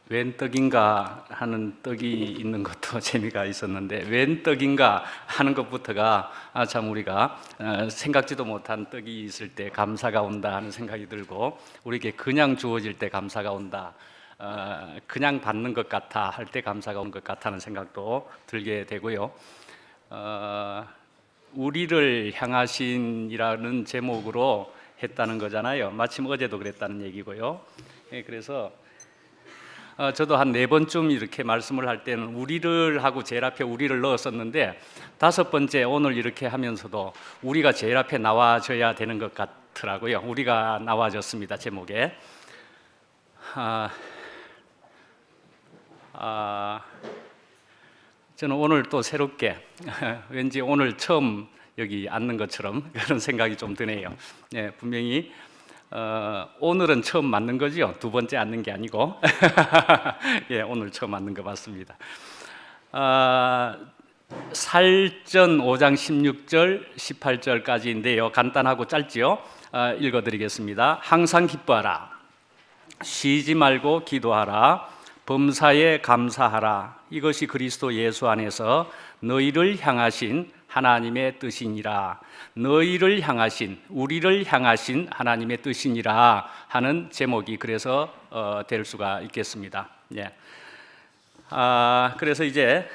웬 떡인가 하는 떡이 있는 것도 재미가 있었는데, 웬 떡인가 하는 것부터가 참 우리가 생각지도 못한 떡이 있을 때 감사가 온다 하는 생각이 들고, 우리에게 그냥 주어질 때 감사가 온다, 그냥 받는 것 같아 할 때 감사가 온 것 같다는 생각도 들게 되고요. 우리를 향하신이라는 제목으로 했다는 거잖아요. 마침 어제도 그랬다는 얘기고요. 그래서 저도 한 4번쯤 이렇게 말씀을 할 때는 우리를 하고 제일 앞에 우리를 넣었었는데, 5번째 오늘 이렇게 하면서도 우리가 제일 앞에 나와줘야 되는 것 같더라고요. 우리가 나와졌습니다, 제목에. 저는 오늘 또 새롭게 왠지 오늘 처음 여기 앉는 것처럼 그런 생각이 좀 드네요. 분명히 오늘은 처음 맞는 거죠. 2번째 앉는 게 아니고. 오늘 처음 앉는 거 맞습니다. 살전 5장 16절 18절까지인데요. 간단하고 짧지요. 읽어드리겠습니다. 항상 기뻐하라, 쉬지 말고 기도하라, 범사에 감사하라. 이것이 그리스도 예수 안에서 너희를 향하신 하나님의 뜻이니라. 너희를 향하신, 우리를 향하신 하나님의 뜻이니라 하는 제목이 그래서 될 수가 있겠습니다. 그래서 이제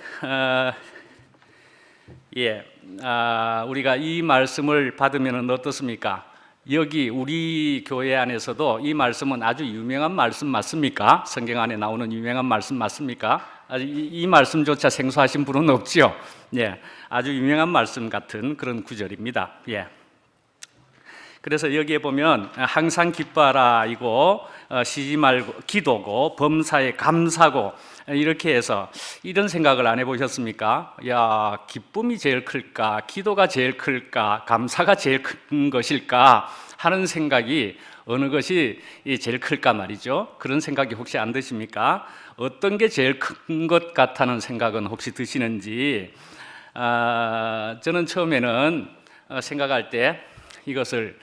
우리가 이 말씀을 받으면 어떻습니까? 여기 우리 교회 안에서도 이 말씀은 아주 유명한 말씀 맞습니까? 성경 안에 나오는 유명한 말씀 맞습니까? 이 말씀조차 생소하신 분은 없죠. 아주 유명한 말씀 같은 그런 구절입니다. 그래서 여기에 보면 항상 기뻐하라 이고, 쉬지 말고 기도고, 범사에 감사고, 이렇게 해서 이런 생각을 안 해보셨습니까? 야, 기쁨이 제일 클까? 기도가 제일 클까? 감사가 제일 큰 것일까? 하는 생각이 어느 것이 제일 클까 말이죠. 그런 생각이 혹시 안 드십니까? 어떤 게 제일 큰 것 같다는 생각은 혹시 드시는지. 저는 처음에는 생각할 때 이것을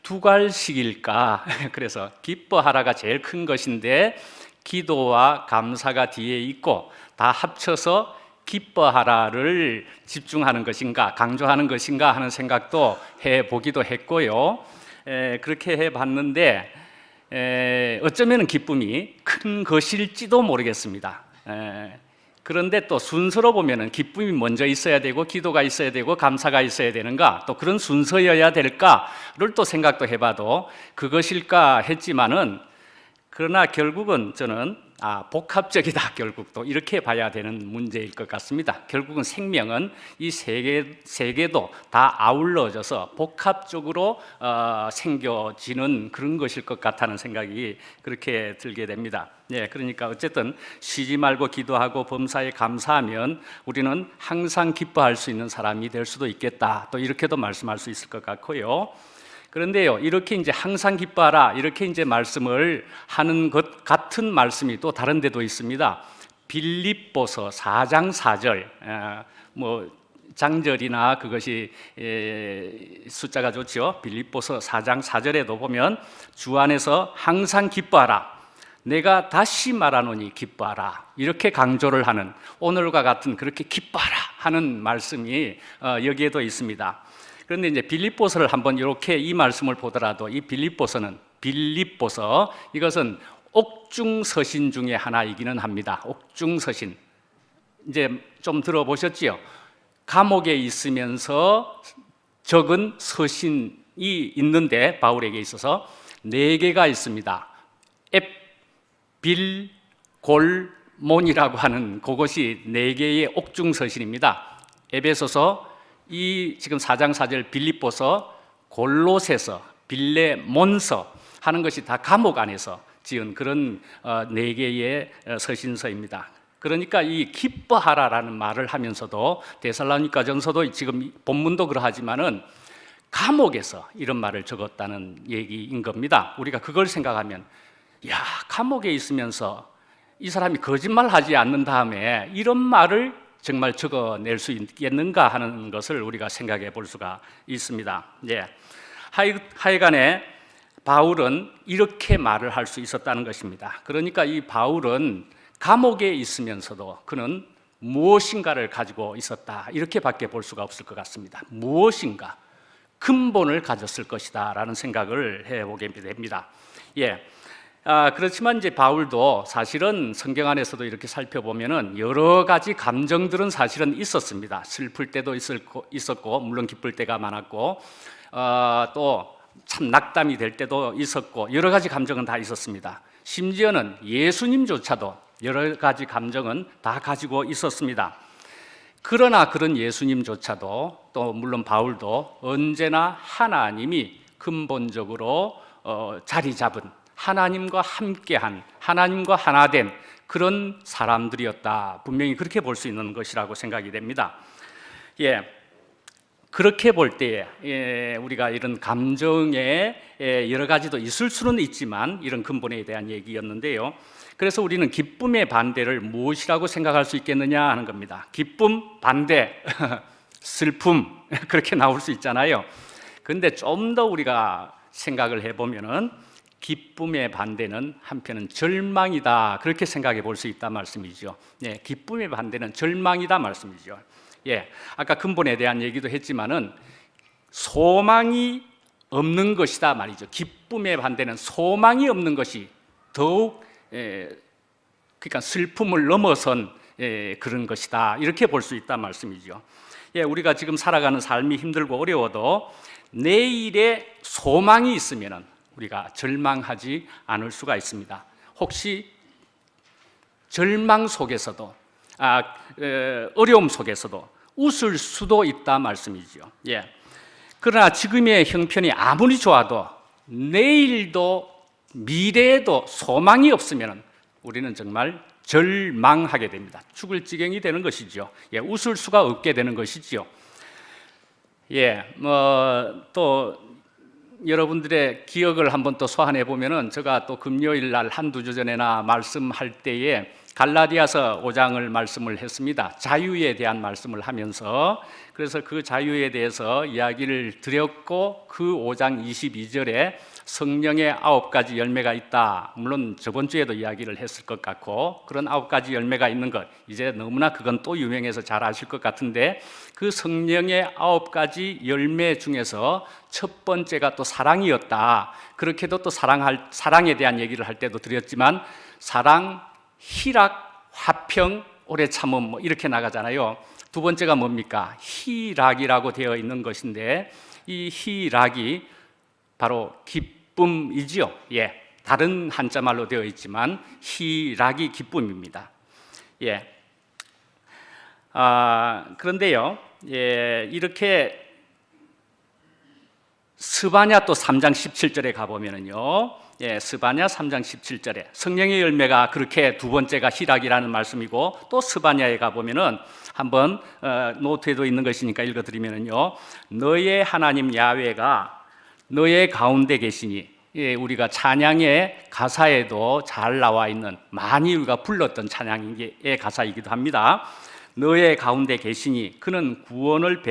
두갈식일까? 그래서 기뻐하라가 제일 큰 것인데 기도와 감사가 뒤에 있고 다 합쳐서 기뻐하라를 집중하는 것인가, 강조하는 것인가 하는 생각도 해보기도 했고요. 그렇게 해봤는데 어쩌면 기쁨이 큰 것일지도 모르겠습니다. 그런데 또 순서로 보면은 기쁨이 먼저 있어야 되고 기도가 있어야 되고 감사가 있어야 되는가, 또 그런 순서여야 될까를 또 생각도 해봐도 그것일까 했지만은, 그러나 결국은 저는 복합적이다, 결국 또 이렇게 봐야 되는 문제일 것 같습니다. 결국은 생명은 이 세 개도 다 아울러져서 복합적으로 생겨지는 그런 것일 것 같다는 생각이 그렇게 들게 됩니다. 그러니까 어쨌든 쉬지 말고 기도하고 범사에 감사하면 우리는 항상 기뻐할 수 있는 사람이 될 수도 있겠다, 또 이렇게도 말씀할 수 있을 것 같고요. 그런데요, 이렇게 이제 항상 기뻐하라 이렇게 이제 말씀을 하는 것 같은 말씀이 또 다른 데도 있습니다. 빌립보서 4장 4절, 장절이나 그것이 숫자가 좋죠. 빌립보서 4장 4절에도 보면 주 안에서 항상 기뻐하라, 내가 다시 말하노니 기뻐하라, 이렇게 강조를 하는, 오늘과 같은 그렇게 기뻐하라 하는 말씀이 여기에도 있습니다. 그런데 이제 빌립보서를 한번 이렇게 이 말씀을 보더라도, 이 빌립보서 이것은 옥중서신 중에 하나이기는 합니다. 옥중서신, 이제 좀 들어보셨지요? 감옥에 있으면서 적은 서신이 있는데 바울에게 있어서 4개가 있습니다. 앱, 빌, 골, 몬이라고 하는 그것이 4개의 옥중서신입니다. 에베소서, 이 지금 4장 4절 빌립보서, 골로새서, 빌레몬서 하는 것이 다 감옥 안에서 지은 그런 4개의 서신서입니다. 그러니까 이 기뻐하라라는 말을 하면서도 데살로니가전서도 지금 본문도 그러하지만은 감옥에서 이런 말을 적었다는 얘기인 겁니다. 우리가 그걸 생각하면, 야, 감옥에 있으면서 이 사람이 거짓말하지 않는 다음에 이런 말을 정말 적어낼 수 있겠는가 하는 것을 우리가 생각해 볼 수가 있습니다. 하여간에 바울은 이렇게 말을 할 수 있었다는 것입니다. 그러니까 이 바울은 감옥에 있으면서도 그는 무엇인가를 가지고 있었다, 이렇게밖에 볼 수가 없을 것 같습니다. 무엇인가 근본을 가졌을 것이다 라는 생각을 해보게 됩니다. 그렇지만 이제 바울도 사실은 성경 안에서도 이렇게 살펴보면은 여러 가지 감정들은 사실은 있었습니다. 슬플 때도 있었고 물론 기쁠 때가 많았고 또 참 낙담이 될 때도 있었고 여러 가지 감정은 다 있었습니다. 심지어는 예수님조차도 여러 가지 감정은 다 가지고 있었습니다. 그러나 그런 예수님조차도 또 물론 바울도 언제나 하나님이 근본적으로 자리 잡은, 하나님과 함께한, 하나님과 하나 된 그런 사람들이었다, 분명히 그렇게 볼 수 있는 것이라고 생각이 됩니다. 그렇게 볼 때에 우리가 이런 감정에 여러 가지도 있을 수는 있지만 이런 근본에 대한 얘기였는데요. 그래서 우리는 기쁨의 반대를 무엇이라고 생각할 수 있겠느냐 하는 겁니다. 기쁨 반대 슬픔, 그렇게 나올 수 있잖아요. 그런데 좀 더 우리가 생각을 해보면은 기쁨의 반대는 한편은 절망이다, 그렇게 생각해 볼 수 있다 말씀이죠. 기쁨의 반대는 절망이다 말씀이죠. 아까 근본에 대한 얘기도 했지만은 소망이 없는 것이다 말이죠. 기쁨의 반대는 소망이 없는 것이 더욱 그러니까 슬픔을 넘어선 그런 것이다, 이렇게 볼 수 있다 말씀이죠. 우리가 지금 살아가는 삶이 힘들고 어려워도 내일에 소망이 있으면은 우리가 절망하지 않을 수가 있습니다. 혹시 절망 속에서도 어려움 속에서도 웃을 수도 있다 말씀이죠. 그러나 지금의 형편이 아무리 좋아도 내일도 미래에도 소망이 없으면 우리는 정말 절망하게 됩니다. 죽을 지경이 되는 것이죠. 웃을 수가 없게 되는 것이죠. 또 여러분들의 기억을 한번 또 소환해 보면은 제가 또 금요일 날 한두 주 전에나 말씀할 때에 갈라디아서 5장을 말씀을 했습니다. 자유에 대한 말씀을 하면서 그래서 그 자유에 대해서 이야기를 드렸고 그 5장 22절에 성령의 9가지 열매가 있다. 물론 저번 주에도 이야기를 했을 것 같고 그런 9가지 열매가 있는 것 이제 너무나 그건 또 유명해서 잘 아실 것 같은데 그 성령의 9가지 열매 중에서 첫 번째가 또 사랑이었다. 그렇게도 또 사랑에 대한 얘기를 할 때도 드렸지만 사랑, 희락, 화평, 오래 참음 뭐 이렇게 나가잖아요. 두 번째가 뭡니까? 희락이라고 되어 있는 것인데 이 희락이 바로 기쁨이지요. 다른 한자말로 되어 있지만 희락이 기쁨입니다. 그런데요, 이렇게 스바냐 또 3장 17절에 가보면은요, 스바냐 3장 17절에 성령의 열매가 그렇게 두 번째가 희락이라는 말씀이고 또 스바냐에 가보면은 한번 노트에도 있는 것이니까 읽어드리면은요, 너의 하나님 야훼가 너의 가운데 계시니, 우리가 찬양의 가사에도 잘 나와 있는 많이 우리가 불렀던 찬양의 가사이기도 합니다. 너의 가운데 계시니 그는 구원을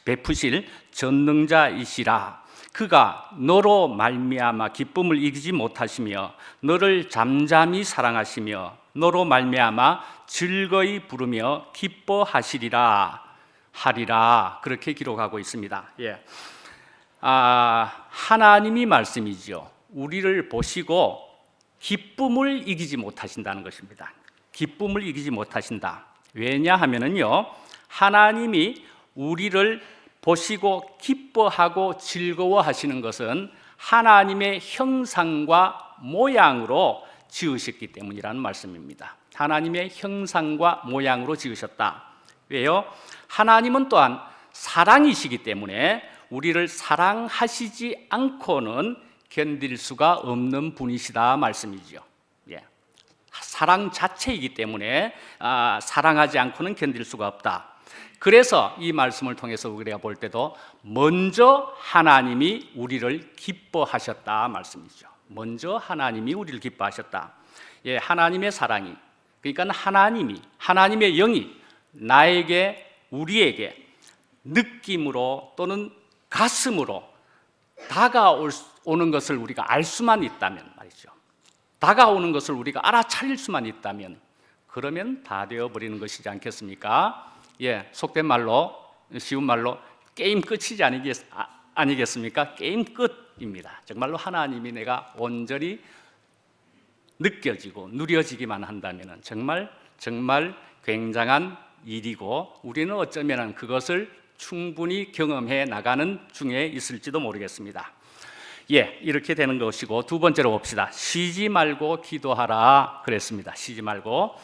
베푸실 전능자이시라. 그가 너로 말미암아 기쁨을 이기지 못하시며 너를 잠잠히 사랑하시며 너로 말미암아 즐거이 부르며 기뻐하시리라 하리라. 그렇게 기록하고 있습니다. 하나님이 말씀이죠. 우리를 보시고 기쁨을 이기지 못하신다는 것입니다. 기쁨을 이기지 못하신다. 왜냐하면은요, 하나님이 우리를 보시고 기뻐하고 즐거워하시는 것은 하나님의 형상과 모양으로 지으셨기 때문이라는 말씀입니다. 하나님의 형상과 모양으로 지으셨다. 왜요? 하나님은 또한 사랑이시기 때문에 우리를 사랑하시지 않고는 견딜 수가 없는 분이시다 말씀이죠. 사랑 자체이기 때문에 사랑하지 않고는 견딜 수가 없다. 그래서 이 말씀을 통해서 우리가 볼 때도 먼저 하나님이 우리를 기뻐하셨다 말씀이죠. 먼저 하나님이 우리를 기뻐하셨다. 하나님의 사랑이, 그러니까 하나님의 영이 나에게, 우리에게 느낌으로 또는 가슴으로 다가오는 것을 우리가 알 수만 있다면 말이죠. 다가오는 것을 우리가 알아차릴 수만 있다면 그러면 다 되어버리는 것이지 않겠습니까? 예, 속된 말로, 쉬운 말로 게임 끝이지 아니겠습니까? 게임 끝입니다. 정말로 하나님이 내가 온전히 느껴지고 누려지기만 한다면 정말 굉장한 일이고 우리는 어쩌면 그것을 충분히 경험해 나가는 중에 있을지도 모르겠습니다. 예, 이렇게 되는 것이고 두 번째로 봅시다. 쉬지 말고 기도하라 그랬습니다. 쉬지 말고.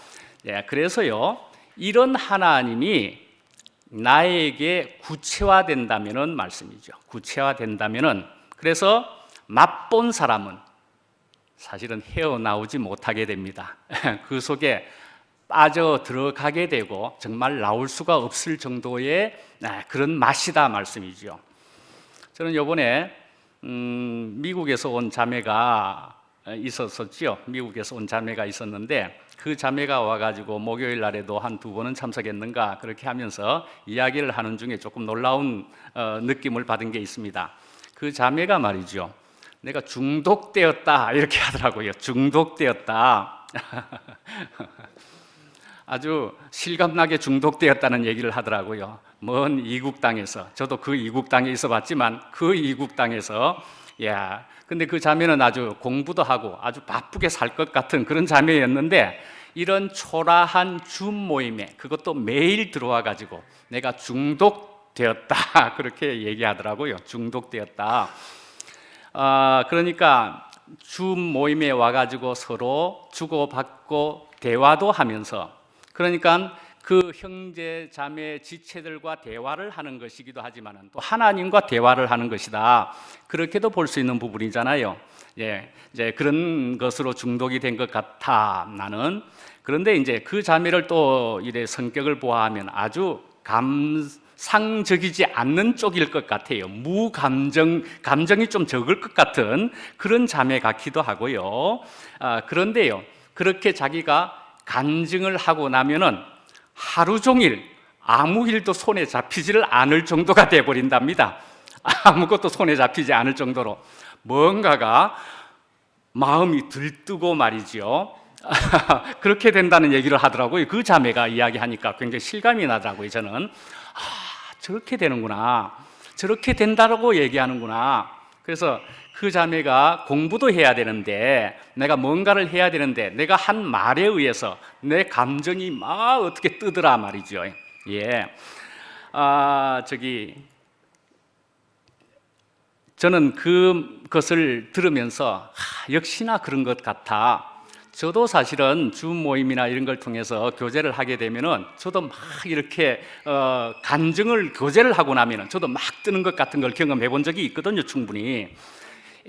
예, 그래서요, 이런 하나님이 나에게 구체화된다면은 말씀이죠. 구체화된다면은 그래서 맛본 사람은 사실은 헤어나오지 못하게 됩니다. 그 속에 빠져 들어가게 되고 정말 나올 수가 없을 정도의 그런 맛이다 말씀이죠. 저는 이번에 미국에서 온 자매가 있었었죠. 미국에서 온 자매가 있었는데 그 자매가 와가지고 목요일 날에도 한 두 번은 참석했는가 그렇게 하면서 이야기를 하는 중에 조금 놀라운 느낌을 받은 게 있습니다. 그 자매가 말이죠, 내가 중독되었다 이렇게 하더라고요. 중독되었다. 아주 실감나게 중독되었다는 얘기를 하더라고요. 먼 이국 땅에서, 저도 그 이국 땅에 있어봤지만 그 이국 땅에서, 야, 근데 그 자매는 아주 공부도 하고 아주 바쁘게 살 것 같은 그런 자매였는데 이런 초라한 줌 모임에 그것도 매일 들어와 가지고 내가 중독되었다 그렇게 얘기하더라고요. 중독되었다. 그러니까 줌 모임에 와가지고 서로 주고받고 대화도 하면서, 그러니까 그 형제 자매 지체들과 대화를 하는 것이기도 하지만 또 하나님과 대화를 하는 것이다. 그렇게도 볼 수 있는 부분이잖아요. 예, 이제 그런 것으로 중독이 된 것 같아 나는. 그런데 이제 그 자매를 또 이래 성격을 보아하면 아주 감상적이지 않는 쪽일 것 같아요. 감정이 좀 적을 것 같은 그런 자매 같기도 하고요. 그런데요, 그렇게 자기가 간증을 하고 나면은 하루 종일 아무 일도 손에 잡히지를 않을 정도가 되어버린답니다. 아무것도 손에 잡히지 않을 정도로 뭔가가 마음이 들뜨고 말이죠. 그렇게 된다는 얘기를 하더라고요. 그 자매가 이야기하니까 굉장히 실감이 나더라고요. 저는 저렇게 되는구나, 저렇게 된다고 얘기하는구나. 그래서 그 자매가 공부도 해야 되는데, 내가 뭔가를 해야 되는데 내가 한 말에 의해서 내 감정이 막 어떻게 뜨더라 말이죠. 예, 저는 그것을 들으면서 역시나 그런 것 같아. 저도 사실은 줌 모임이나 이런 걸 통해서 교제를 하게 되면은 저도 막 이렇게 교제를 하고 나면은 저도 막 뜨는 것 같은 걸 경험해 본 적이 있거든요, 충분히.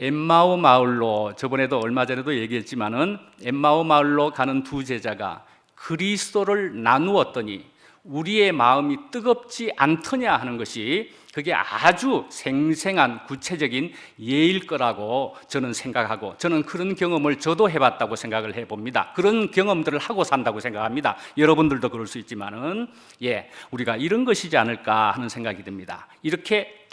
엠마오 마을로, 저번에도 얼마 전에도 얘기했지만은 엠마오 마을로 가는 두 제자가 그리스도를 나누었더니 우리의 마음이 뜨겁지 않더냐 하는 것이, 그게 아주 생생한 구체적인 예일 거라고 저는 생각하고, 저는 그런 경험을 저도 해봤다고 생각을 해봅니다. 그런 경험들을 하고 산다고 생각합니다. 여러분들도 그럴 수 있지만은, 예, 우리가 이런 것이지 않을까 하는 생각이 듭니다. 이렇게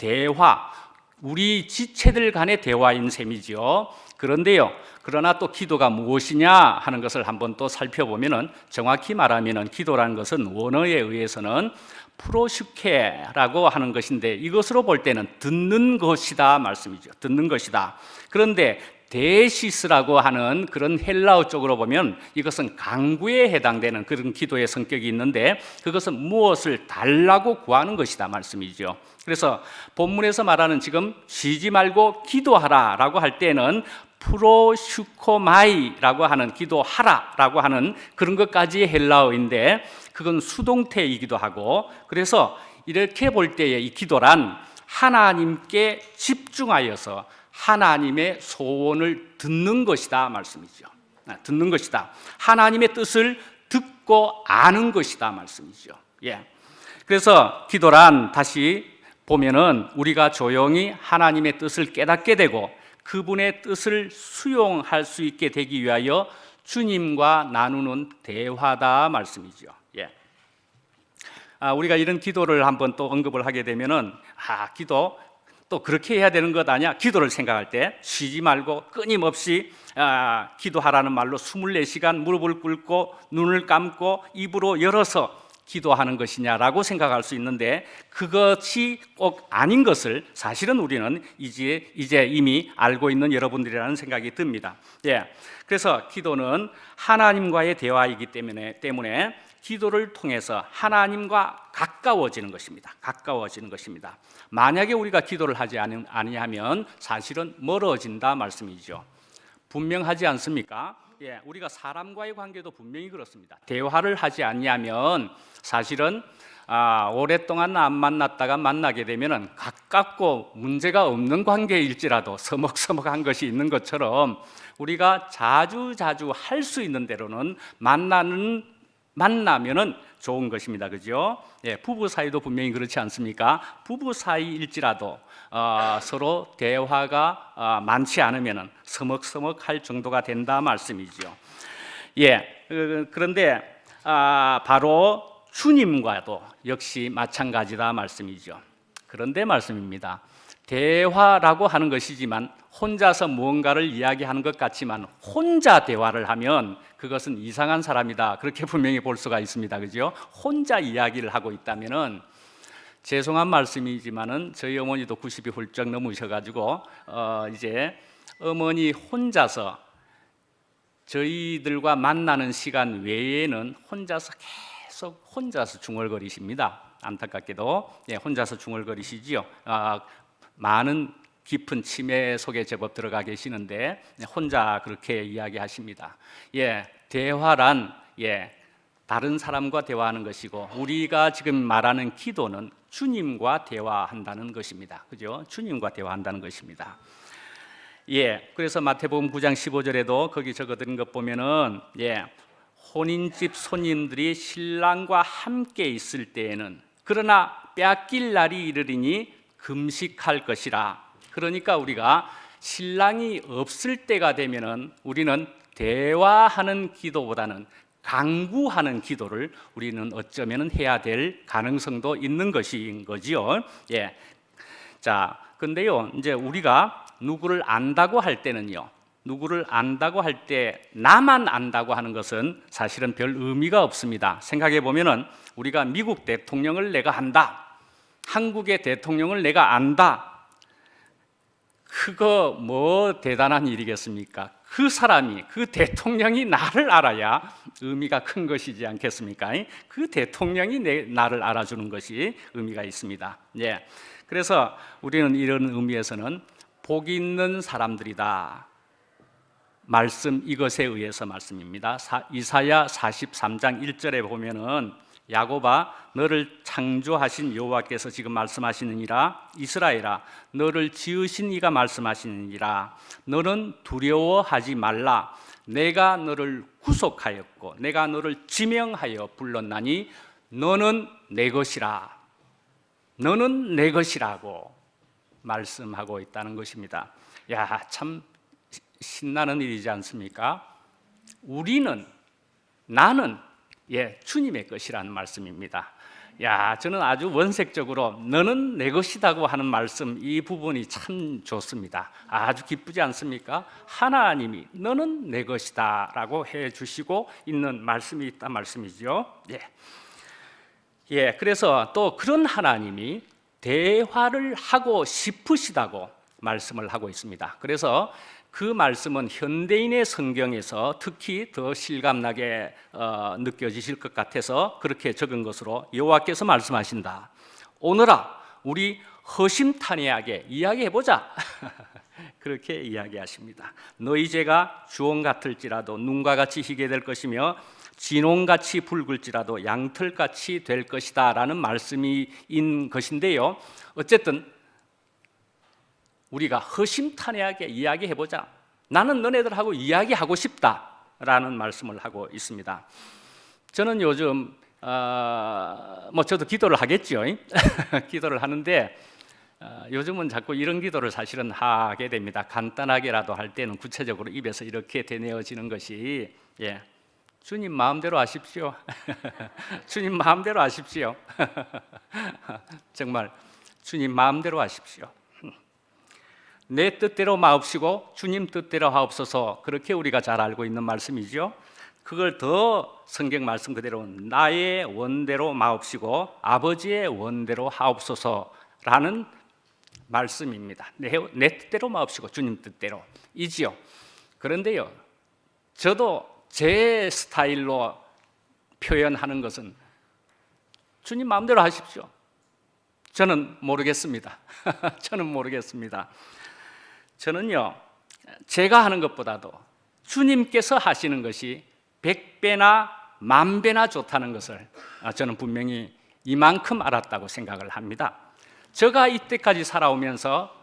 우리 지체들 간의 대화인 셈이지요. 그런데요, 그러나 또 기도가 무엇이냐 하는 것을 한번 또 살펴보면은, 정확히 말하면은 기도라는 것은 원어에 의해서는 프로슈케라고 하는 것인데, 이것으로 볼 때는 듣는 것이다 말씀이죠. 듣는 것이다. 그런데 데시스라고 하는 그런 헬라어 쪽으로 보면 이것은 강구에 해당되는 그런 기도의 성격이 있는데, 그것은 무엇을 달라고 구하는 것이다 말씀이죠. 그래서 본문에서 말하는 지금 쉬지 말고 기도하라라고 할 때는 프로슈코마이라고 하는, 기도하라라고 하는 그런 것까지의 헬라어인데, 그건 수동태이기도 하고, 그래서 이렇게 볼 때의 이 기도란 하나님께 집중하여서 하나님의 소원을 듣는 것이다 말씀이죠. 듣는 것이다. 하나님의 뜻을 듣고 아는 것이다 말씀이죠. 예. 그래서 기도란, 다시 보면은 우리가 조용히 하나님의 뜻을 깨닫게 되고 그분의 뜻을 수용할 수 있게 되기 위하여 주님과 나누는 대화다 말씀이죠. 예. 우리가 이런 기도를 한번 또 언급을 하게 되면은 기도 또 그렇게 해야 되는 것 아니야? 기도를 생각할 때 쉬지 말고 끊임없이 기도하라는 말로 24시간 무릎을 꿇고 눈을 감고 입으로 열어서 기도하는 것이냐라고 생각할 수 있는데, 그것이 꼭 아닌 것을 사실은 우리는 이제 이미 알고 있는 여러분들이라는 생각이 듭니다. 그래서 기도는 하나님과의 대화이기 때문에 기도를 통해서 하나님과 가까워지는 것입니다. 가까워지는 것입니다. 만약에 우리가 기도를 하지 아니하면 사실은 멀어진다 말씀이죠. 분명하지 않습니까? 우리가 사람과의 관계도 분명히 그렇습니다. 대화를 하지 않냐면 사실은 오랫동안 안 만났다가 만나게 되면 가깝고 문제가 없는 관계일지라도 서먹서먹한 것이 있는 것처럼 우리가 자주 할 수 있는 대로는 만나면은 좋은 것입니다. 그죠? 부부 사이도 분명히 그렇지 않습니까? 부부 사이일지라도 서로 대화가 많지 않으면은 서먹서먹할 정도가 된다 말씀이죠. 그런데 바로 주님과도 역시 마찬가지다 말씀이죠. 그런데 말씀입니다. 대화라고 하는 것이지만 혼자서 무언가를 이야기하는 것 같지만 혼자 대화를 하면 그것은 이상한 사람이다, 그렇게 분명히 볼 수가 있습니다. 그죠? 혼자 이야기를 하고 있다면은, 죄송한 말씀이지만은 저희 어머니도 90이 훌쩍 넘으셔가지고 이제 어머니 혼자서 저희들과 만나는 시간 외에는 계속 혼자서 중얼거리십니다. 안타깝게도 혼자서 중얼거리시지요. 많은 깊은 치매 속에 제법 들어가 계시는데 혼자 그렇게 이야기하십니다. 대화란 다른 사람과 대화하는 것이고, 우리가 지금 말하는 기도는 주님과 대화한다는 것입니다. 그죠? 주님과 대화한다는 것입니다. 그래서 마태복음 9장 15절에도 거기 적어드린 것 보면은 혼인집 손님들이 신랑과 함께 있을 때에는 그러나 빼앗길 날이 이르리니 금식할 것이라. 그러니까 우리가 신랑이 없을 때가 되면은 우리는 대화하는 기도보다는 간구하는 기도를 우리는 어쩌면 해야 될 가능성도 있는 것인 거지요. 자, 근데요, 이제 우리가 누구를 안다고 할 때는요, 누구를 안다고 할 때 나만 안다고 하는 것은 사실은 별 의미가 없습니다. 생각해 보면은 우리가 미국 대통령을 내가 안다, 한국의 대통령을 내가 안다, 그거 뭐 대단한 일이겠습니까? 그 사람이, 그 대통령이 나를 알아야 의미가 큰 것이지 않겠습니까? 그 대통령이 나를 알아주는 것이 의미가 있습니다. 그래서 우리는 이런 의미에서는 복 있는 사람들이다 말씀, 이것에 의해서 말씀입니다. 이사야 43장 1절에 보면은 야곱아, 너를 창조하신 여호와께서 지금 말씀하시느니라. 이스라엘아, 너를 지으신 이가 말씀하시느니라. 너는 두려워하지 말라. 내가 너를 구속하였고 내가 너를 지명하여 불렀나니 너는 내 것이라. 너는 내 것이라고 말씀하고 있다는 것입니다. 참 신나는 일이지 않습니까? 나는 주님의 것이라는 말씀입니다. 저는 아주 원색적으로 너는 내 것이라고 하는 말씀, 이 부분이 참 좋습니다. 아주 기쁘지 않습니까? 하나님이 너는 내 것이다 라고 해주시고 있는 말씀이 있다 말씀이죠. 그래서 또 그런 하나님이 대화를 하고 싶으시다고 말씀을 하고 있습니다. 그래서 그 말씀은 현대인의 성경에서 특히 더 실감나게 느껴지실 것 같아서 그렇게 적은 것으로, 여호와께서 말씀하신다. 오너라, 우리 허심탄회하게 이야기해보자. 그렇게 이야기하십니다. 너희 죄가 주홍 같을지라도 눈과 같이 희게 될 것이며 진홍같이 붉을지라도 양털같이 될 것이다 라는 말씀인 것인데요, 어쨌든 우리가 허심탄회하게 이야기해보자. 나는 너네들하고 이야기하고 싶다라는 말씀을 하고 있습니다. 저는 요즘 저도 기도를 하겠죠. 기도를 하는데 요즘은 자꾸 이런 기도를 사실은 하게 됩니다. 간단하게라도 할 때는 구체적으로 입에서 이렇게 되뇌어지는 것이 주님 마음대로 하십시오. 주님 마음대로 하십시오. 정말 주님 마음대로 하십시오. 내 뜻대로 마옵시고 주님 뜻대로 하옵소서, 그렇게 우리가 잘 알고 있는 말씀이죠. 그걸 더 성경 말씀 그대로 나의 원대로 마옵시고 아버지의 원대로 하옵소서라는 말씀입니다. 내 뜻대로 마옵시고 주님 뜻대로 이지요. 그런데요, 저도 제 스타일로 표현하는 것은 주님 마음대로 하십시오. 저는 모르겠습니다. 저는 모르겠습니다. 저는요, 제가 하는 것보다도 주님께서 하시는 것이 100배나 10,000배나 좋다는 것을 저는 분명히 이만큼 알았다고 생각을 합니다. 제가 이때까지 살아오면서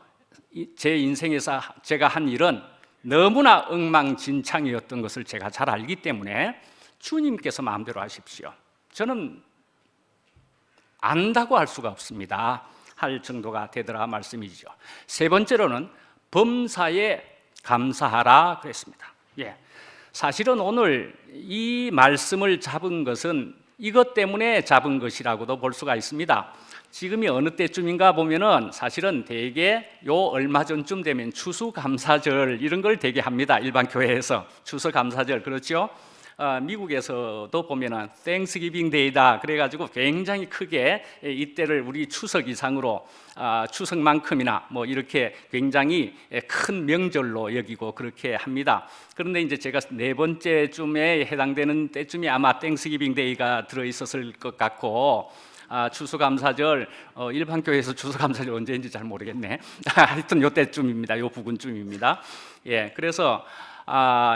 제 인생에서 제가 한 일은 너무나 엉망진창이었던 것을 제가 잘 알기 때문에 주님께서 마음대로 하십시오, 저는 안다고 할 수가 없습니다. 할 정도가 되더라 말씀이죠. 세 번째로는 범사에 감사하라 그랬습니다. 사실은 오늘 이 말씀을 잡은 것은 이것 때문에 잡은 것이라고도 볼 수가 있습니다. 지금이 어느 때쯤인가 보면은 사실은 대개 요 얼마 전쯤 되면 추수감사절 이런 걸 되게 합니다. 일반 교회에서 추수감사절, 그렇죠? 미국에서도 보면은 Thanksgiving Day다 그래가지고 굉장히 크게 이때를 우리 추석 이상으로 추석만큼이나 뭐 이렇게 굉장히 큰 명절로 여기고 그렇게 합니다. 그런데 이제 제가 네 번째쯤에 해당되는 때쯤이 아마 Thanksgiving Day가 들어 있었을 것 같고, 추수감사절 일반 교회에서 추수감사절 언제인지 잘 모르겠네. 하여튼 요 때쯤입니다. 요 부근쯤입니다. 그래서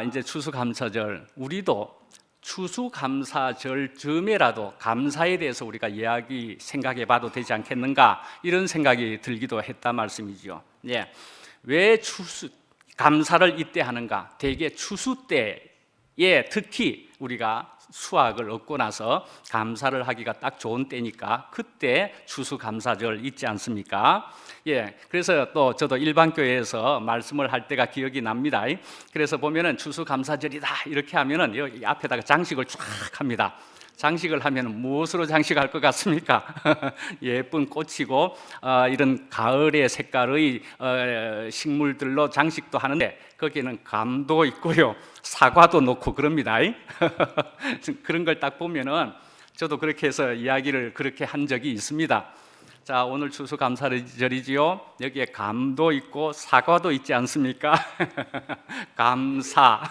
이제 추수감사절, 우리도 추수감사절 즈음에라도 감사에 대해서 우리가 생각해 봐도 되지 않겠는가, 이런 생각이 들기도 했다 말씀이죠. 왜 감사를 이때 하는가? 대개 추수 때에 특히 우리가 수확을 얻고 나서 감사를 하기가 딱 좋은 때니까 그때 추수감사절 있지 않습니까? 그래서 또 저도 일반 교회에서 말씀을 할 때가 기억이 납니다. 그래서 보면은 추수감사절이다 이렇게 하면은 여기 앞에다가 장식을 쫙 합니다. 장식을 하면 무엇으로 장식할 것 같습니까? 예쁜 꽃이고 이런 가을의 색깔의 식물들로 장식도 하는데 거기에는 감도 있고요, 사과도 넣고 그럽니다. 그런 걸 딱 보면은 저도 그렇게 해서 이야기를 그렇게 한 적이 있습니다. 자, 오늘 추수감사절이지요. 여기에 감도 있고 사과도 있지 않습니까? 감사.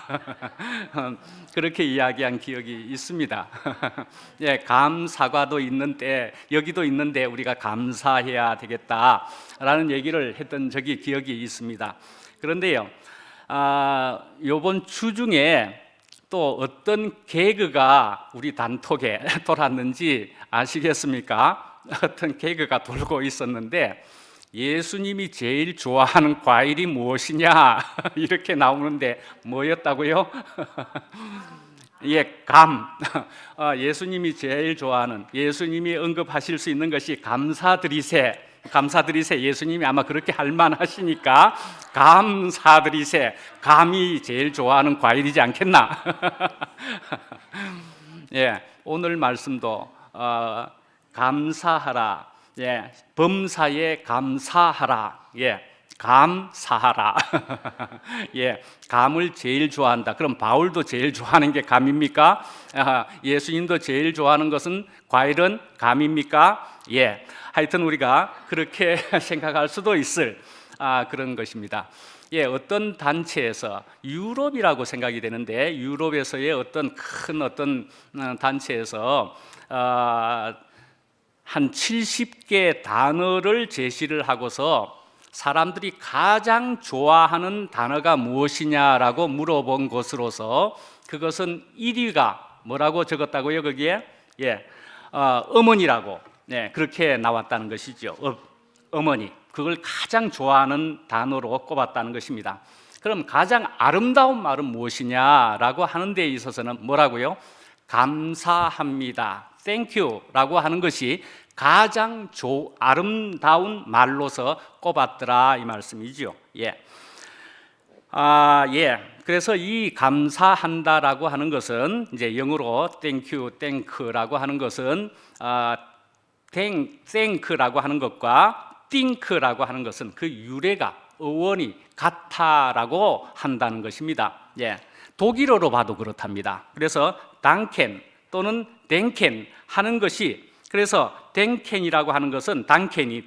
그렇게 이야기한 기억이 있습니다. 감, 사과도 있는데 여기도 있는데 우리가 감사해야 되겠다라는 얘기를 했던 적이 기억이 있습니다. 그런데요, 요번 주 중에 또 어떤 개그가 우리 단톡에 돌았는지 아시겠습니까? 어떤 개그가 돌고 있었는데 예수님이 제일 좋아하는 과일이 무엇이냐 이렇게 나오는데 뭐였다고요? 감. 예수님이 제일 좋아하는, 예수님이 언급하실 수 있는 것이 감사드리세. 감사드리세. 예수님이 아마 그렇게 할 만하시니까 감사드리세. 감이 제일 좋아하는 과일이지 않겠나? 오늘 말씀도 감사하라. 범사에 감사하라. 감사하라. 감을 제일 좋아한다. 그럼 바울도 제일 좋아하는 게 감입니까? 예수님도 제일 좋아하는 것은 과일은 감입니까? 하여튼 우리가 그렇게 생각할 수도 있을 그런 것입니다. 어떤 단체에서, 유럽이라고 생각이 되는데 유럽에서의 어떤 큰 단체에서 한 70개 단어를 제시를 하고서 사람들이 가장 좋아하는 단어가 무엇이냐라고 물어본 것으로서 그것은 1위가 뭐라고 적었다고요? 거기에 어머니라고 그렇게 나왔다는 것이죠. 어머니, 그걸 가장 좋아하는 단어로 꼽았다는 것입니다. 그럼 가장 아름다운 말은 무엇이냐라고 하는 데 있어서는 뭐라고요? 감사합니다, Thank you라고 하는 것이 가장 아름다운 말로서 꼽았더라 이 말씀이죠. 그래서 이 감사한다라고 하는 것은 이제 영어로 thank라고 하는 것은 thank라고 하는 것과 think라고 하는 것은 그 유래가 어원이 같다라고 한다는 것입니다. 예, 독일어로 봐도 그렇답니다. 그래서 danken 또는 denken 하는 것이, 그래서 denken이라고 하는 것은 danken은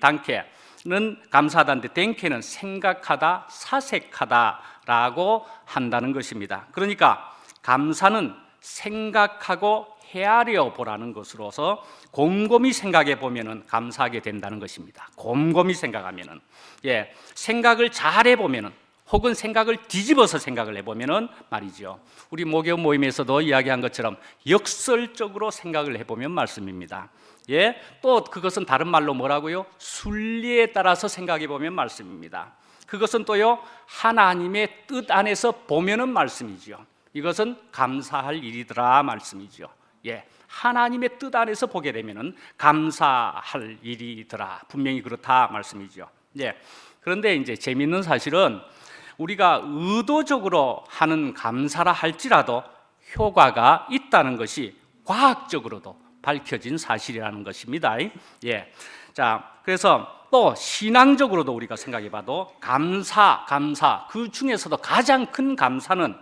감사하다인데 denken은 생각하다, 사색하다라고 한다는 것입니다. 그러니까 감사는 생각하고 헤아려 보라는 것으로서 곰곰이 생각해 보면은 감사하게 된다는 것입니다. 곰곰이 생각하면은, 예, 생각을 잘해 보면은, 혹은 생각을 뒤집어서 생각을 해 보면은 말이죠. 우리 목요 모임에서도 이야기한 것처럼 역설적으로 생각을 해 보면 말씀입니다. 예, 또 그것은 다른 말로 뭐라고요? 순리에 따라서 생각해 보면 말씀입니다. 그것은 또요, 하나님의 뜻 안에서 보면은 말씀이죠. 이것은 감사할 일이더라 말씀이죠. 예, 하나님의 뜻 안에서 보게 되면은 감사할 일이더라, 분명히 그렇다 말씀이죠. 예, 그런데 이제 재미있는 사실은 우리가 의도적으로 하는 감사라 할지라도 효과가 있다는 것이 과학적으로도 밝혀진 사실이라는 것입니다. 예, 자, 그래서 또 신앙적으로도 우리가 생각해봐도 감사 그 중에서도 가장 큰 감사는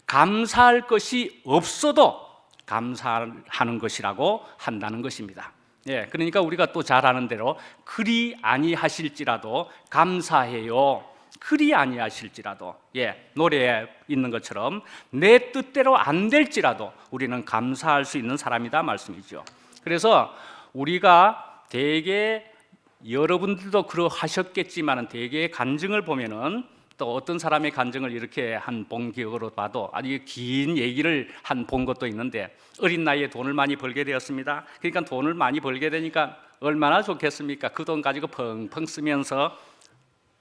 감사할 것이 없어도 감사하는 것이라고 한다는 것입니다. 예, 그러니까 우리가 또 잘 아는 대로 그리 아니하실지라도 감사해요. 그리 아니하실지라도, 예, 노래에 있는 것처럼 내 뜻대로 안 될지라도 우리는 감사할 수 있는 사람이다 말씀이죠. 그래서 우리가 대개, 여러분들도 그러하셨겠지만 대개의 간증을 보면은, 또 어떤 사람의 간증을 이렇게 한 본 기억으로 봐도 아주 긴 얘기를 한 본 것도 있는데, 어린 나이에 돈을 많이 벌게 되었습니다. 그러니까 돈을 많이 벌게 되니까 얼마나 좋겠습니까? 그 돈 가지고 펑펑 쓰면서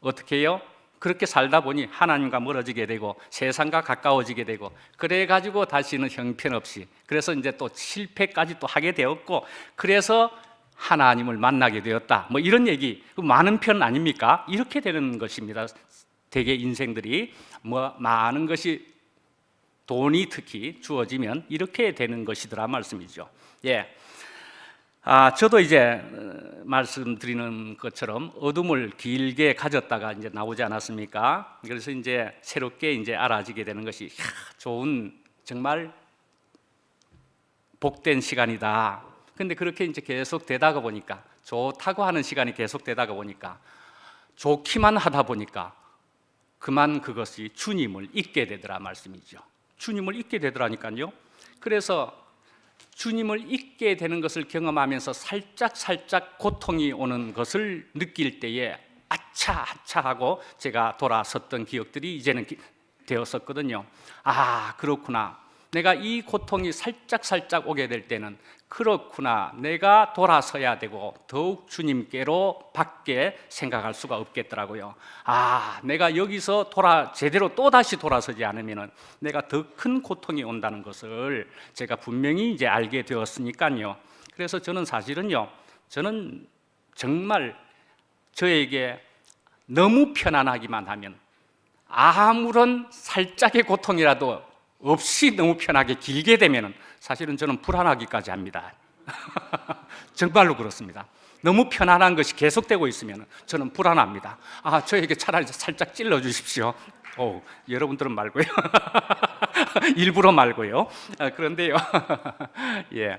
어떻게 해요? 그렇게 살다 보니 하나님과 멀어지게 되고 세상과 가까워지게 되고, 그래 가지고 다시는 형편없이, 그래서 이제 또 실패까지 또 하게 되었고, 그래서 하나님을 만나게 되었다, 뭐 이런 얘기, 많은 편 아닙니까? 이렇게 되는 것입니다. 대개 인생들이 뭐 많은 것이, 돈이 특히 주어지면 이렇게 되는 것이더라 말씀이죠. 예, 저도 이제 말씀드리는 것처럼 어둠을 길게 가졌다가 이제 나오지 않았습니까? 그래서 이제 새롭게 이제 알아지게 되는 것이, 좋은, 정말 복된 시간이다. 근데 그렇게 이제 계속 되다가 보니까, 좋다고 하는 시간이 계속 되다가 보니까, 좋기만 하다 보니까 그만 그것이 주님을 잊게 되더라 말씀이죠. 주님을 잊게 되더라니까요. 그래서 주님을 잊게 되는 것을 경험하면서 살짝 고통이 오는 것을 느낄 때에 아차 하고 제가 돌아섰던 기억들이 이제는 되었었거든요. 아, 그렇구나. 내가 이 고통이 살짝 오게 될 때는, 그렇구나, 내가 돌아서야 되고 더욱 주님께로 밖에 생각할 수가 없겠더라고요. 아, 내가 여기서 제대로 또 다시 돌아서지 않으면 내가 더 큰 고통이 온다는 것을 제가 분명히 이제 알게 되었으니까요. 그래서 저는 사실은요, 저는 정말 저에게 너무 편안하기만 하면, 아무런 살짝의 고통이라도 없이 너무 편하게 길게 되면 사실은 저는 불안하기까지 합니다. 정말로 그렇습니다. 너무 편안한 것이 계속되고 있으면 저는 불안합니다. 아, 저에게 차라리 살짝 찔러 주십시오. 여러분들은 말고요. 일부러 말고요. 그런데요. 예,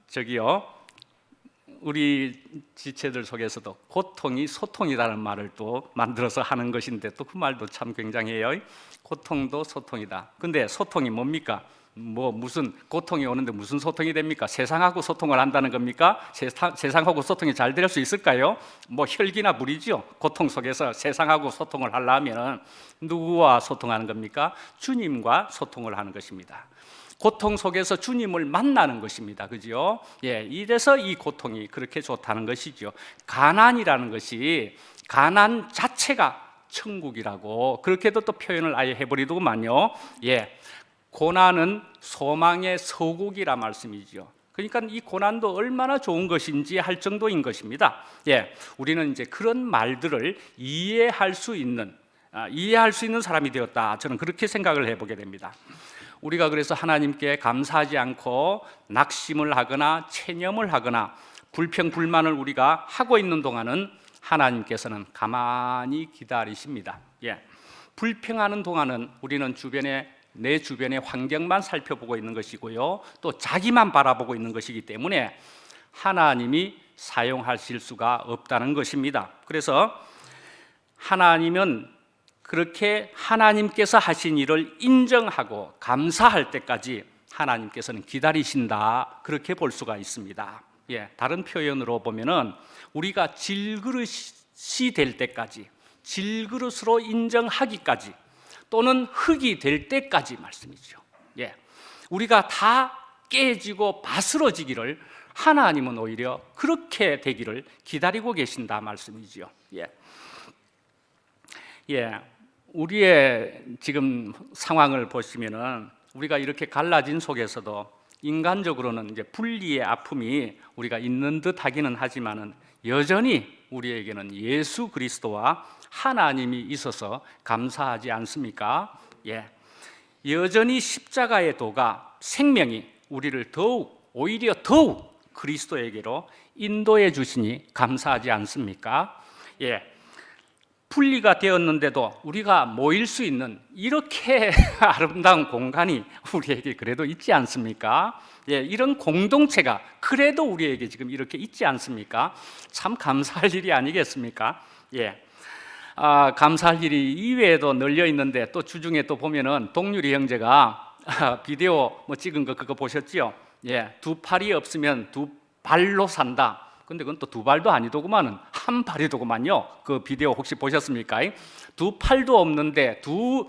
저기요, 우리 지체들 속에서도 고통이 소통이라는 말을 또 만들어서 하는 것인데, 또 그 말도 참 굉장해요. 고통도 소통이다. 근데 소통이 뭡니까? 무슨 고통이 오는데 무슨 소통이 됩니까? 세상하고 소통을 한다는 겁니까? 세상하고 소통이 잘 될 수 있을까요? 혈기나 물이죠. 고통 속에서 세상하고 소통을 하려면 누구와 소통하는 겁니까? 주님과 소통을 하는 것입니다. 고통 속에서 주님을 만나는 것입니다. 그죠? 예, 이래서 이 고통이 그렇게 좋다는 것이죠. 가난이라는 것이, 가난 자체가 천국이라고 그렇게도 또 표현을 아예 해버리더구만요. 예, 고난은 소망의 서국이라 말씀이죠. 그러니까 이 고난도 얼마나 좋은 것인지 할 정도인 것입니다. 예, 우리는 이제 그런 말들을 이해할 수 있는 사람이 되었다. 저는 그렇게 생각을 해보게 됩니다. 우리가 그래서 하나님께 감사하지 않고 낙심을 하거나 체념을 하거나 불평 불만을 우리가 하고 있는 동안은 하나님께서는 가만히 기다리십니다. 불평하는 동안은 우리는 내 주변의 환경만 살펴보고 있는 것이고요, 또 자기만 바라보고 있는 것이기 때문에 하나님이 사용하실 수가 없다는 것입니다. 그래서 하나님은 그렇게 하나님께서 하신 일을 인정하고 감사할 때까지 하나님께서는 기다리신다, 그렇게 볼 수가 있습니다. 다른 표현으로 보면은 우리가 질그릇이 될 때까지, 질그릇으로 인정하기까지, 또는 흙이 될 때까지 말씀이죠. 우리가 다 깨지고 바스러지기를 하나님은 오히려 그렇게 되기를 기다리고 계신다 말씀이죠. 우리의 지금 상황을 보시면은 우리가 이렇게 갈라진 속에서도 인간적으로는 이제 분리의 아픔이 우리가 있는 듯 하기는 하지만은 여전히 우리에게는 예수 그리스도와 하나님이 있어서 감사하지 않습니까? 여전히 십자가의 도가, 생명이 우리를 오히려 더욱 그리스도에게로 인도해 주시니 감사하지 않습니까? 분리가 되었는데도 우리가 모일 수 있는 이렇게 아름다운 공간이 우리에게 그래도 있지 않습니까? 이런 공동체가 그래도 우리에게 지금 이렇게 있지 않습니까? 참 감사할 일이 아니겠습니까? 감사할 일이 이외에도 널려 있는데, 또 주중에 또 보면은 동률이 형제가 비디오 찍은 거 그거 보셨죠? 두 팔이 없으면 두 발로 산다. 근데 그건 또 두 발도 아니더구만은 한 발이더구만요. 그 비디오 혹시 보셨습니까? 두 팔도 없는데 두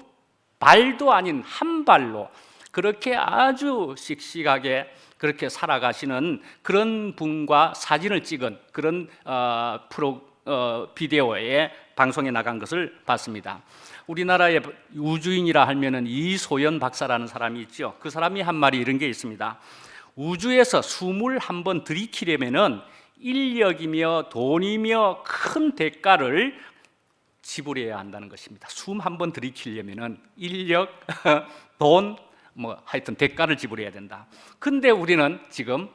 발도 아닌 한 발로 그렇게 아주 씩씩하게 그렇게 살아가시는 그런 분과 사진을 찍은 그런 비디오에 방송에 나간 것을 봤습니다. 우리나라의 우주인이라 하면은 이소연 박사라는 사람이 있죠. 그 사람이 한 말이 이런 게 있습니다. 우주에서 숨을 한번 들이키려면은 인력이며 돈이며 큰 대가를 지불해야 한다는 것입니다. 숨 한번 들이키려면은 인력, 돈, 하여튼 대가를 지불해야 된다. 근데 우리는 지금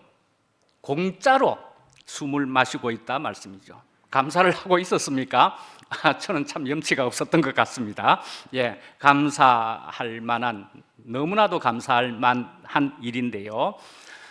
공짜로 숨을 마시고 있다 말씀이죠. 감사를 하고 있었습니까? 저는 참 염치가 없었던 것 같습니다. 감사할 만한, 너무나도 감사할 만한 일인데요.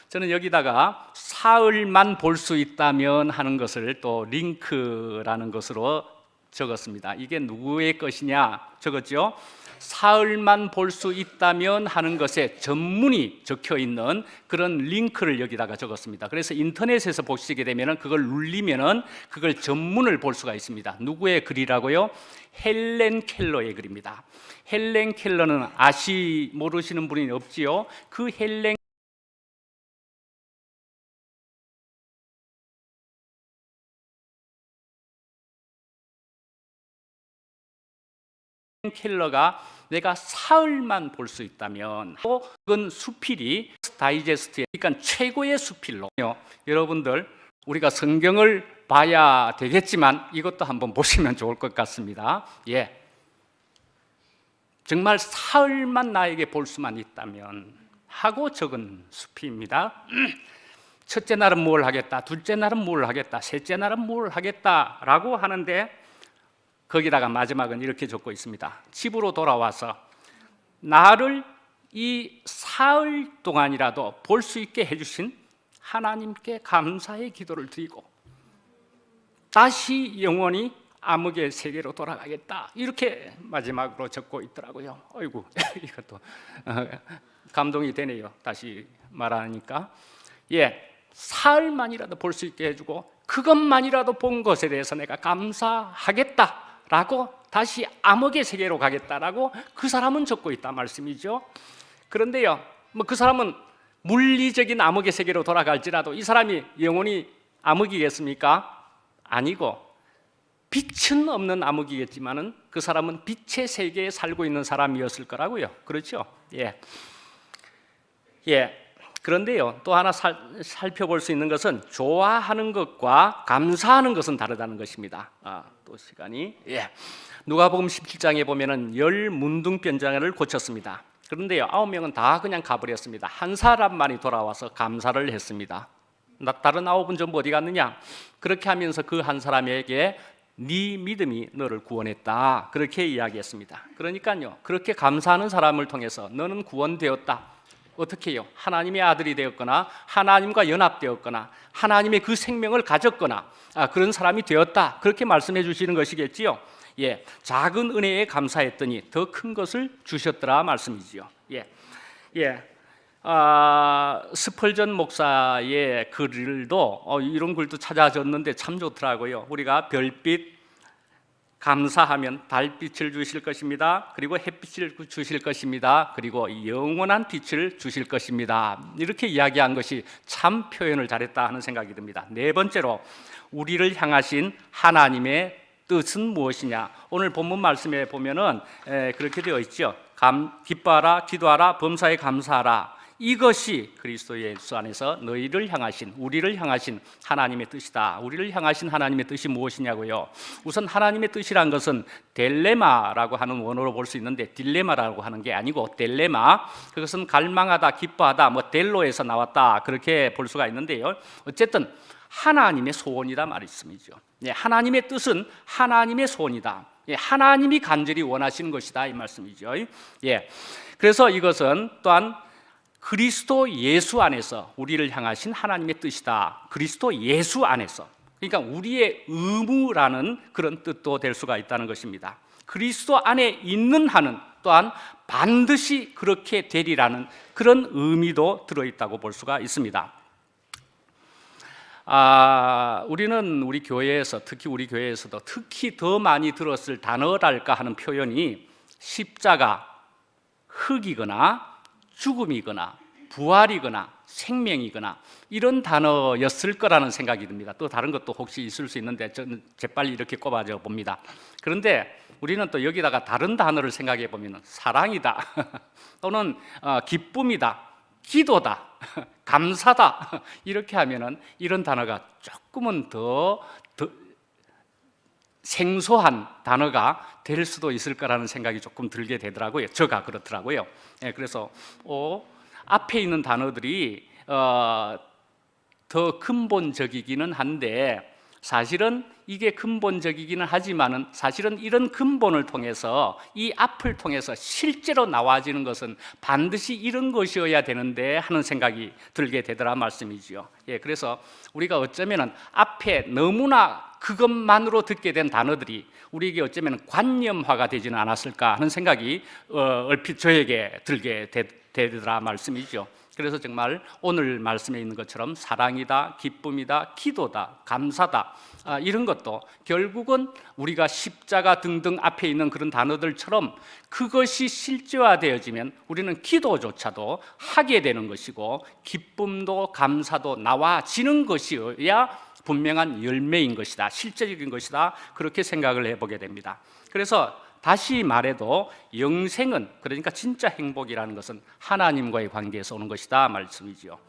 저는 여기다가 사흘만 볼 수 있다면 하는 것을 또 링크라는 것으로 적었습니다. 이게 누구의 것이냐 적었죠? 사흘만 볼 수 있다면 하는 것에 전문이 적혀 있는 그런 링크를 여기다가 적었습니다. 그래서 인터넷에서 보시게 되면 그걸 누르면 그걸 전문을 볼 수가 있습니다. 누구의 글이라고요? 헬렌 켈러의 글입니다. 헬렌 켈러는 모르시는 분이 없지요. 그 헬렌 켈러가 내가 사흘만 볼 수 있다면, 그건 수필이 다이제스트에, 그러니까 최고의 수필로, 여러분들 우리가 성경을 봐야 되겠지만 이것도 한번 보시면 좋을 것 같습니다. 정말 사흘만 나에게 볼 수만 있다면 하고 적은 수필입니다. 첫째 날은 뭘 하겠다, 둘째 날은 뭘 하겠다, 셋째 날은 뭘 하겠다라고 하는데 거기다가 마지막은 이렇게 적고 있습니다. 집으로 돌아와서 나를 이 사흘 동안이라도 볼 수 있게 해주신 하나님께 감사의 기도를 드리고 다시 영원히 암흑의 세계로 돌아가겠다, 이렇게 마지막으로 적고 있더라고요. 어이구, 이것도 감동이 되네요. 다시 말하니까 사흘만이라도 볼 수 있게 해주고 그것만이라도 본 것에 대해서 내가 감사하겠다 라고 다시 암흑의 세계로 가겠다라고 그 사람은 적고 있다 말씀이죠. 그런데요, 그 사람은 물리적인 암흑의 세계로 돌아갈지라도 이 사람이 영원히 암흑이겠습니까? 아니고 빛은 없는 암흑이겠지만은 그 사람은 빛의 세계에 살고 있는 사람이었을 거라고요. 그렇죠? 그런데요, 또 하나 살펴볼 수 있는 것은 좋아하는 것과 감사하는 것은 다르다는 것입니다. 또 시간이 누가복음 17장에 보면은 10 문둥병자를 고쳤습니다. 그런데요, 9명은 다 그냥 가버렸습니다. 한 사람만이 돌아와서 감사를 했습니다. 다른 9은 전부 어디 갔느냐? 그렇게 하면서 그 한 사람에게 네 믿음이 너를 구원했다. 그렇게 이야기했습니다. 그러니까요, 그렇게 감사하는 사람을 통해서 너는 구원되었다. 어떻게 해요? 하나님의 아들이 되었거나 하나님과 연합되었거나 하나님의 그 생명을 가졌거나 그런 사람이 되었다. 그렇게 말씀해 주시는 것이겠지요. 예, 작은 은혜에 감사했더니 더 큰 것을 주셨더라 말씀이지요. 스펄전 목사의 글도 이런 글도 찾아졌는데 참 좋더라고요. 우리가 별빛 감사하면 달빛을 주실 것입니다. 그리고 햇빛을 주실 것입니다. 그리고 영원한 빛을 주실 것입니다. 이렇게 이야기한 것이 참 표현을 잘했다 하는 생각이 듭니다. 네 번째로 우리를 향하신 하나님의 뜻은 무엇이냐? 오늘 본문 말씀에 보면은 그렇게 되어 있죠. 기뻐하라, 기도하라, 범사에 감사하라. 이것이 그리스도 예수 안에서 너희를 향하신, 우리를 향하신 하나님의 뜻이다. 우리를 향하신 하나님의 뜻이 무엇이냐고요? 우선 하나님의 뜻이란 것은 딜레마라고 하는 원어로 볼 수 있는데, 딜레마라고 하는 게 아니고 딜레마, 그것은 갈망하다, 기뻐하다, 델로에서 나왔다, 그렇게 볼 수가 있는데요. 어쨌든 하나님의 소원이다 말씀이죠. 하나님의 뜻은 하나님의 소원이다. 하나님이 간절히 원하시는 것이다 이 말씀이죠. 그래서 이것은 또한 그리스도 예수 안에서 우리를 향하신 하나님의 뜻이다. 그리스도 예수 안에서, 그러니까 우리의 의무라는 그런 뜻도 될 수가 있다는 것입니다. 그리스도 안에 있는 한은 또한 반드시 그렇게 되리라는 그런 의미도 들어있다고 볼 수가 있습니다. 우리는 우리 교회에서, 특히 우리 교회에서도 특히 더 많이 들었을 단어랄까 하는 표현이 십자가, 흑이거나 죽음이거나 부활이거나 생명이거나 이런 단어였을 거라는 생각이 듭니다. 또 다른 것도 혹시 있을 수 있는데 저는 재빨리 이렇게 꼽아져 봅니다. 그런데 우리는 또 여기다가 다른 단어를 생각해 보면 사랑이다 또는 기쁨이다, 기도다, 감사다, 이렇게 하면은 이런 단어가 조금은 더 생소한 단어가 될 수도 있을 거라는 생각이 조금 들게 되더라고요. 저가 그렇더라고요. 그래서 앞에 있는 단어들이 더 근본적이기는 한데, 사실은 이게 근본적이기는 하지만은 사실은 이런 근본을 통해서, 이 앞을 통해서 실제로 나와지는 것은 반드시 이런 것이어야 되는데 하는 생각이 들게 되더라 말씀이지요. 그래서 우리가 어쩌면은 앞에 너무나 그것만으로 듣게 된 단어들이 우리에게 어쩌면 관념화가 되지는 않았을까 하는 생각이 얼핏 저에게 들게 되더라 말씀이죠. 그래서 정말 오늘 말씀에 있는 것처럼 사랑이다, 기쁨이다, 기도다, 감사다, 이런 것도 결국은 우리가 십자가 등등 앞에 있는 그런 단어들처럼 그것이 실제화되어지면 우리는 기도조차도 하게 되는 것이고, 기쁨도 감사도 나와지는 것이어야 분명한 열매인 것이다, 실제적인 것이다, 그렇게 생각을 해보게 됩니다. 그래서 다시 말해도 영생은, 그러니까 진짜 행복이라는 것은 하나님과의 관계에서 오는 것이다 말씀이죠.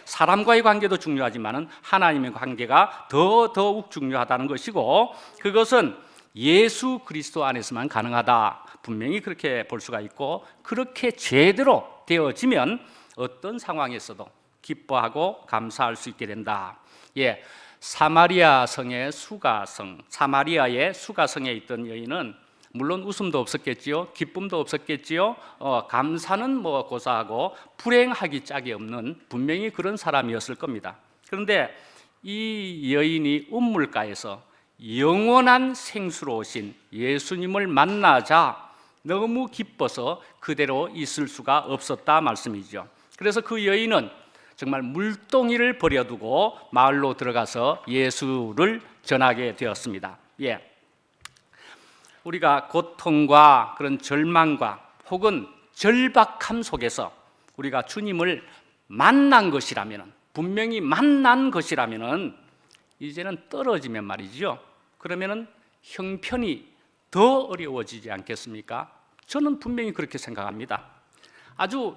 사람과의 관계도 중요하지만은 하나님의 관계가 더욱 중요하다는 것이고, 그것은 예수 그리스도 안에서만 가능하다, 분명히 그렇게 볼 수가 있고, 그렇게 제대로 되어지면 어떤 상황에서도 기뻐하고 감사할 수 있게 된다. 사마리아 성의 수가성, 사마리아의 수가성에 있던 여인은 물론 웃음도 없었겠지요, 기쁨도 없었겠지요, 감사는 고사하고 불행하기 짝이 없는 분명히 그런 사람이었을 겁니다. 그런데 이 여인이 우물가에서 영원한 생수로 오신 예수님을 만나자 너무 기뻐서 그대로 있을 수가 없었다 말씀이죠. 그래서 그 여인은 정말 물동이를 버려두고 마을로 들어가서 예수를 전하게 되었습니다. 우리가 고통과 그런 절망과 혹은 절박함 속에서 우리가 주님을 만난 것이라면, 분명히 만난 것이라면, 이제는 떨어지면 말이죠, 그러면은 형편이 더 어려워지지 않겠습니까? 저는 분명히 그렇게 생각합니다. 아주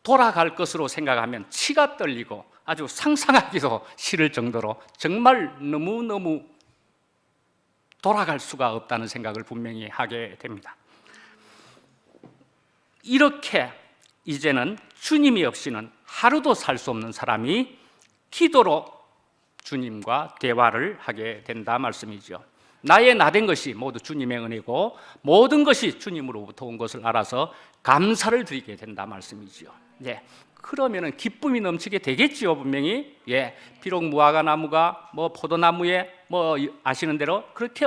돌아갈 것으로 생각하면 치가 떨리고 아주 상상하기도 싫을 정도로 정말 너무너무 돌아갈 수가 없다는 생각을 분명히 하게 됩니다. 이렇게 이제는 주님이 없이는 하루도 살 수 없는 사람이 기도로 주님과 대화를 하게 된다 말씀이죠. 나의 나된 것이 모두 주님의 은혜고 모든 것이 주님으로부터 온 것을 알아서 감사를 드리게 된다 말씀이지요. 예. 그러면은 기쁨이 넘치게 되겠지요, 분명히. 예. 비록 무화과 나무가 포도나무에 아시는 대로 그렇게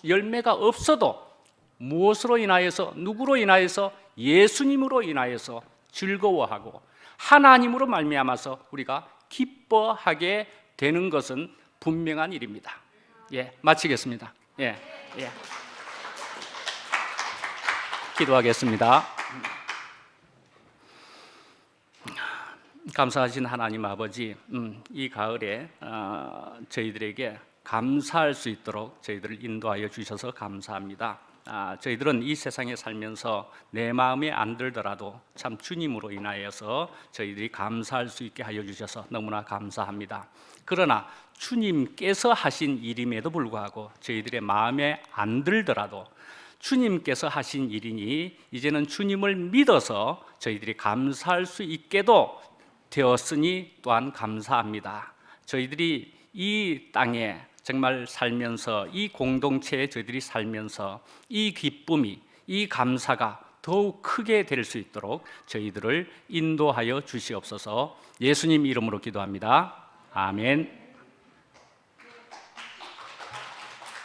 열매가 없어도 무엇으로 인하여서, 누구로 인하여서, 예수님으로 인하여서 즐거워하고 하나님으로 말미암아서 우리가 기뻐하게 되는 것은 분명한 일입니다. 예, 마치겠습니다. 예. 기도하겠습니다. 감사하신 하나님 아버지, 이 가을에 저희들에게 감사할 수 있도록 저희들을 인도하여 주셔서 감사합니다. 저희들은 이 세상에 살면서 내 마음에 안 들더라도 참 주님으로 인하여서 저희들이 감사할 수 있게 하여 주셔서 너무나 감사합니다. 그러나 주님께서 하신 일임에도 불구하고 저희들의 마음에 안 들더라도 주님께서 하신 일이니 이제는 주님을 믿어서 저희들이 감사할 수 있게도 되었으니 또한 감사합니다. 저희들이 이 땅에 정말 살면서, 이 공동체에 저희들이 살면서 이 기쁨이, 이 감사가 더욱 크게 될 수 있도록 저희들을 인도하여 주시옵소서. 예수님 이름으로 기도합니다. 아멘.